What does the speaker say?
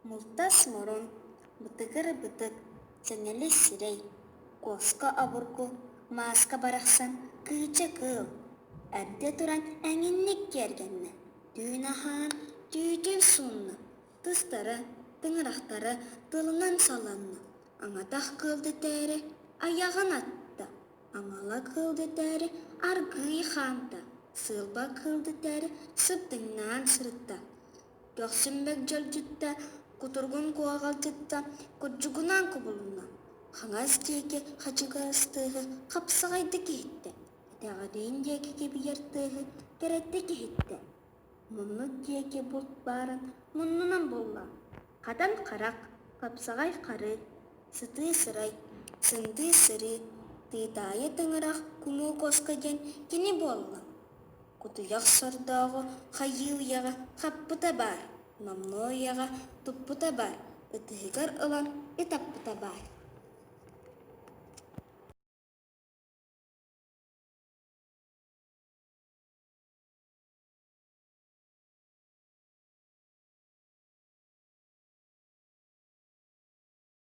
Мултас морон, бытыгыр бытык, сәңелі сирей, коска абурку, маска барақсан, кыча кыл. Әрде туран әңіннік кергенні, дүйін ахан, дүйден суынны, тұстары, тыңырақтары тылынан саланны. Аңатақ кылды тәрі, аяғын атты, аңала кылды тәрі, аргый ханта, сылба кылды тәрі, сыптыңнан сырытта. Төхсімбек жол жүтті, кутургун куағал жүтті, күрджігунан күбылына. Хаңас дейке хачыға ыстығы қапсығайды кейтті. Тәғадейін дейке кебиертігі керетті кейтті. Мұнны дейке бұлт барын мұннынан болла. Қадан қарақ, қапсығай қары, сыты сырай, сынды сыры, тыйтайы тыңырақ күмі қосқаген кені болла. Кутуяқ сордағы хайыл яға қаппыта бар, намно яға тұппыта бар, үтігір ылан етаппыта бар.